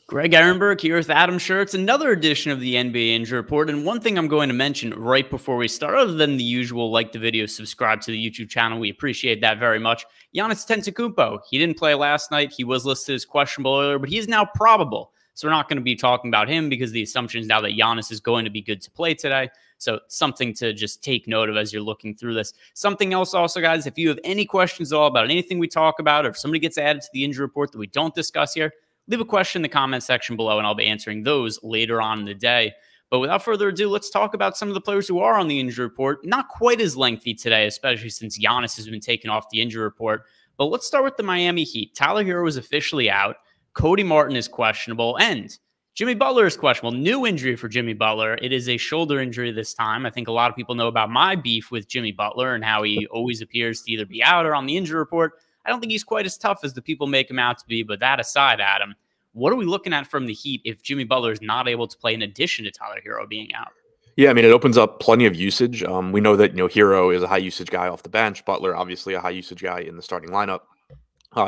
Greg Ehrenberg here with Adam Scherer. It's another edition of the NBA Injury Report. And one thing I'm going to mention right before we start, other than the usual, like the video, subscribe to the YouTube channel. We appreciate that very much. Giannis Antetokounmpo, he didn't play last night. He was listed as questionable earlier, but he is now probable. So we're not going to be talking about him because the assumption is now that Giannis is going to be good to play today. So something to just take note of as you're looking through this. Something else also, guys, if you have any questions at all about anything we talk about, or if somebody gets added to the injury report that we don't discuss here, leave a question in the comment section below, and I'll be answering those later on in the day. But without further ado, let's talk about some of the players who are on the injury report. Not quite as lengthy today, especially since Giannis has been taken off the injury report. But let's start with the Miami Heat. Tyler Herro is officially out. Cody Martin is questionable, and Jimmy Butler is questionable. New injury for Jimmy Butler. It is a shoulder injury this time. I think a lot of people know about my beef with Jimmy Butler and how he always appears to either be out or on the injury report. I don't think he's quite as tough as the people make him out to be, but that aside, Adam, what are we looking at from the Heat if Jimmy Butler is not able to play in addition to Tyler Herro being out? Yeah, I mean, it opens up plenty of usage. We know that, Herro is a high usage guy off the bench. Butler, obviously a high usage guy in the starting lineup.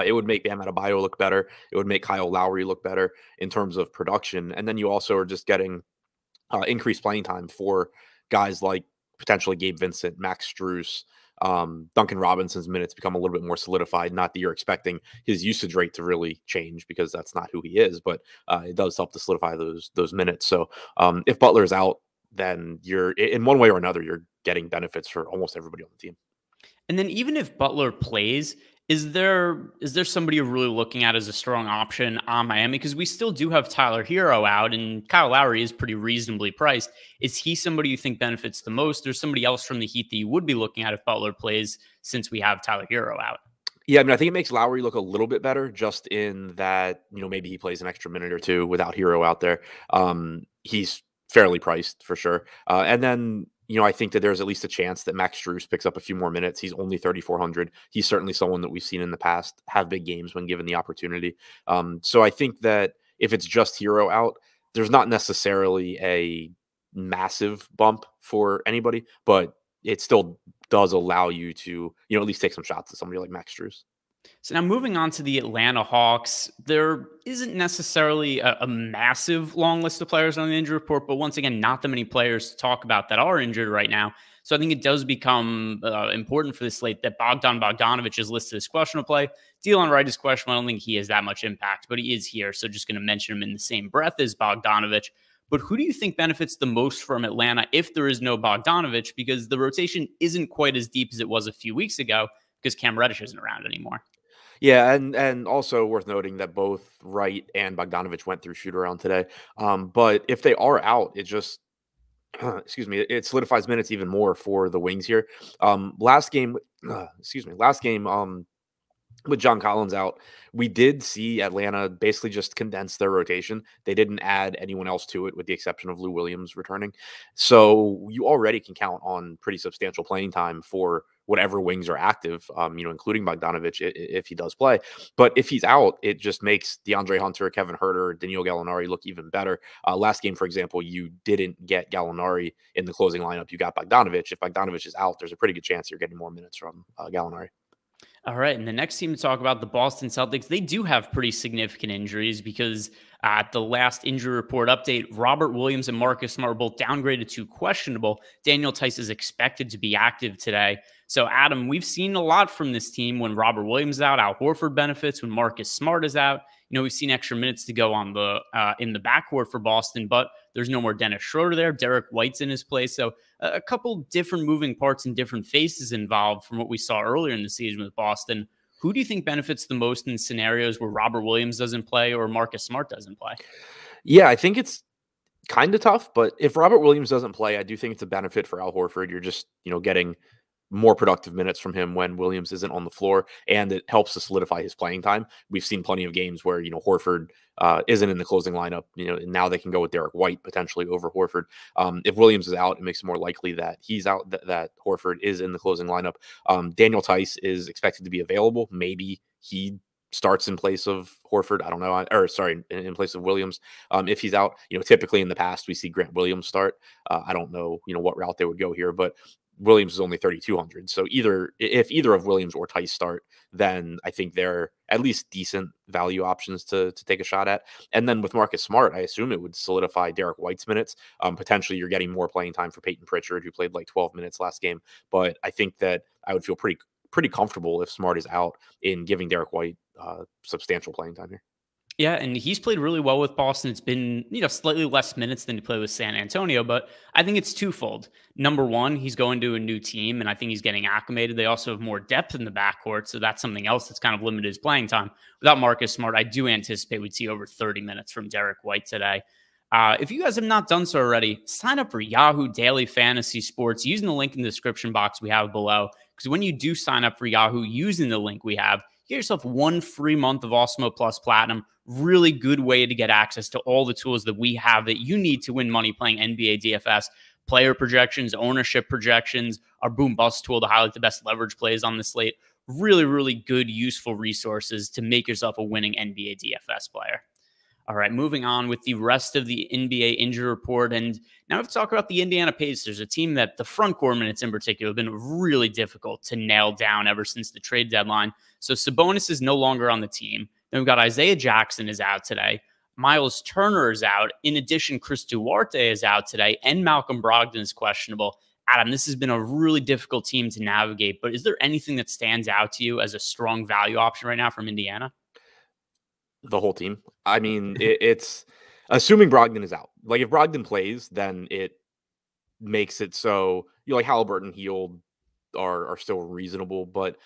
It would make Bam Adebayo look better. It would make Kyle Lowry look better in terms of production. And then you also are just getting increased playing time for guys like potentially Gabe Vincent, Max Strus, Duncan Robinson's minutes become a little bit more solidified. Not that you're expecting his usage rate to really change because that's not who he is, but it does help to solidify those minutes. So if Butler's out, then you're in one way or another, you're getting benefits for almost everybody on the team. And then even if Butler plays, is there somebody you're really looking at as a strong option on Miami? Because we still do have Tyler Herro out, and Kyle Lowry is pretty reasonably priced. Is he somebody you think benefits the most? Or somebody else from the Heat that you would be looking at if Butler plays, since we have Tyler Herro out? Yeah, I mean, I think it makes Lowry look a little bit better just in that, maybe he plays an extra minute or two without Herro out there. He's fairly priced for sure. And then, I think that there's at least a chance that Max Strus picks up a few more minutes. He's only 3,400. He's certainly someone that we've seen in the past have big games when given the opportunity. So I think that if it's just Herro out, there's not necessarily a massive bump for anybody, but it still does allow you to, at least take some shots at somebody like Max Strus. So now moving on to the Atlanta Hawks, there isn't necessarily a massive long list of players on the injury report, but once again, not that many players to talk about that are injured right now. So I think it does become important for this slate that Bogdanovic is listed as questionable play. Delon Wright is questionable. I don't think he has that much impact, but he is here. So just going to mention him in the same breath as Bogdanovic. But who do you think benefits the most from Atlanta if there is no Bogdanovic? Because the rotation isn't quite as deep as it was a few weeks ago because Cam Reddish isn't around anymore. Yeah, and also worth noting that both Wright and Bogdanovic went through shoot around today. But if they are out, it just excuse me, it solidifies minutes even more for the wings here. Last game, with John Collins out, we did see Atlanta basically just condense their rotation. They didn't add anyone else to it with the exception of Lou Williams returning. So you already can count on pretty substantial playing time for whatever wings are active, including Bogdanovic if he does play. But if he's out, it just makes DeAndre Hunter, Kevin Huerter, Danilo Gallinari look even better. Last game, for example, you didn't get Gallinari in the closing lineup. You got Bogdanovic. If Bogdanovic is out, there's a pretty good chance you're getting more minutes from Gallinari. All right, and the next team to talk about, the Boston Celtics, they do have pretty significant injuries because at the last injury report update, Robert Williams and Marcus Smart were both downgraded to questionable. Daniel Theis is expected to be active today. So, Adam, we've seen a lot from this team when Robert Williams is out. Al Horford benefits when Marcus Smart is out. We've seen extra minutes to go on the in the backcourt for Boston, but there's no more Dennis Schroeder there. Derek White's in his place. So a couple different moving parts and different faces involved from what we saw earlier in the season with Boston. Who do you think benefits the most in scenarios where Robert Williams doesn't play or Marcus Smart doesn't play? Yeah, I think it's kind of tough, but if Robert Williams doesn't play, I do think it's a benefit for Al Horford. You're just, getting more productive minutes from him when Williams isn't on the floor, and it helps to solidify his playing time. We've seen plenty of games where, Horford isn't in the closing lineup, and now they can go with Derek White potentially over Horford. If Williams is out, it makes it more likely that he's out, that Horford is in the closing lineup. Daniel Theis is expected to be available. Maybe he starts in place of Horford. I don't know. In place of Williams. If he's out, typically in the past, we see Grant Williams start. I don't know, what route they would go here, but Williams is only 3,200. So if either of Williams or Tice start, then I think they're at least decent value options to take a shot at. And then with Marcus Smart, I assume it would solidify Derek White's minutes. Potentially you're getting more playing time for Peyton Pritchard, who played like 12 minutes last game. But I think that I would feel pretty comfortable if Smart is out in giving Derek White substantial playing time here. Yeah, and he's played really well with Boston. It's been, slightly less minutes than he played with San Antonio, but I think it's twofold. Number one, he's going to a new team, and I think he's getting acclimated. They also have more depth in the backcourt, so that's something else that's kind of limited his playing time. Without Marcus Smart, I do anticipate we'd see over 30 minutes from Derek White today. If you guys have not done so already, sign up for Yahoo Daily Fantasy Sports using the link in the description box we have below, because when you do sign up for Yahoo using the link we have, get yourself 1 free month of Awesemo Plus Platinum. Really good way to get access to all the tools that we have that you need to win money playing NBA DFS, player projections, ownership projections, our boom bust tool to highlight the best leverage plays on the slate. Really, really good, useful resources to make yourself a winning NBA DFS player. All right, moving on with the rest of the NBA injury report. And now we have to talk about the Indiana Pacers, a team that the front court minutes in particular have been really difficult to nail down ever since the trade deadline. So Sabonis is no longer on the team. Then we've got Isaiah Jackson is out today. Miles Turner is out. In addition, Chris Duarte is out today, and Malcolm Brogdon is questionable. Adam, this has been a really difficult team to navigate, but is there anything that stands out to you as a strong value option right now from Indiana? The whole team. I mean, it's assuming Brogdon is out. Like if Brogdon plays, then it makes it so like Halliburton, Healed are still reasonable, but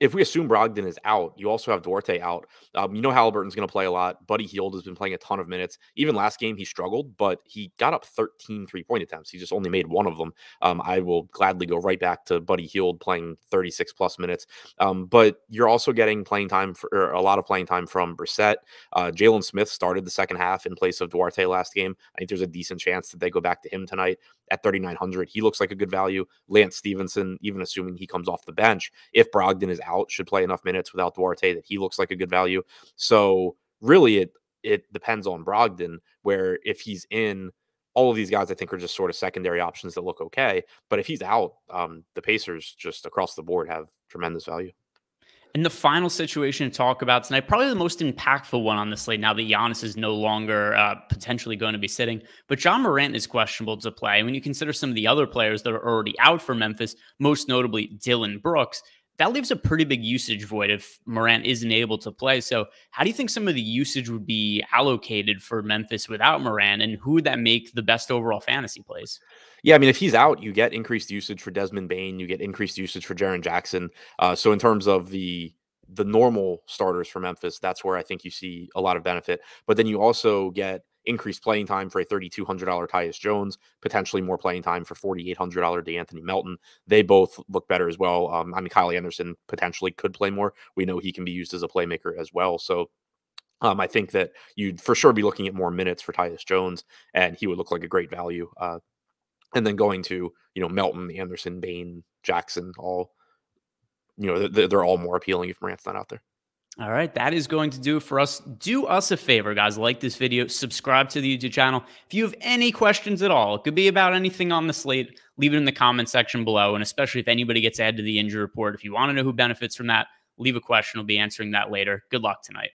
if we assume Brogdon is out, you also have Duarte out. Halliburton's going to play a lot. Buddy Hield has been playing a ton of minutes. Even last game, he struggled, but he got up 13 three-point attempts. He just only made one of them. I will gladly go right back to Buddy Hield playing 36-plus minutes. But you're also getting a lot of playing time from Brissett. Jalen Smith started the second half in place of Duarte last game. I think there's a decent chance that they go back to him tonight at 3,900. He looks like a good value. Lance Stevenson, even assuming he comes off the bench, if Brogdon is out, should play enough minutes without Duarte that he looks like a good value. So really it depends on Brogdon, where if he's in, all of these guys I think are just sort of secondary options that look okay. But if he's out, the Pacers just across the board have tremendous value. And the final situation to talk about tonight, probably the most impactful one on the slate now that Giannis is no longer potentially going to be sitting. But John Morant is questionable to play. When you consider some of the other players that are already out for Memphis, most notably Dylan Brooks, that leaves a pretty big usage void if Morant isn't able to play. So how do you think some of the usage would be allocated for Memphis without Morant, and who would that make the best overall fantasy plays? Yeah, I mean, if he's out, you get increased usage for Desmond Bane, you get increased usage for Jaren Jackson. So in terms of the normal starters for Memphis, that's where I think you see a lot of benefit. But then you also get increased playing time for a $3,200 Tyus Jones, potentially more playing time for $4,800 DeAnthony Melton. They both look better as well. Kyle Anderson potentially could play more. We know he can be used as a playmaker as well. So I think that you'd for sure be looking at more minutes for Tyus Jones, and he would look like a great value. And then going to, Melton, Anderson, Bane, Jackson, all, they're all more appealing if Morant's not out there. All right, that is going to do it for us. Do us a favor, guys. Like this video, subscribe to the YouTube channel. If you have any questions at all, it could be about anything on the slate, leave it in the comment section below. And especially if anybody gets added to the injury report, if you want to know who benefits from that, leave a question. We'll be answering that later. Good luck tonight.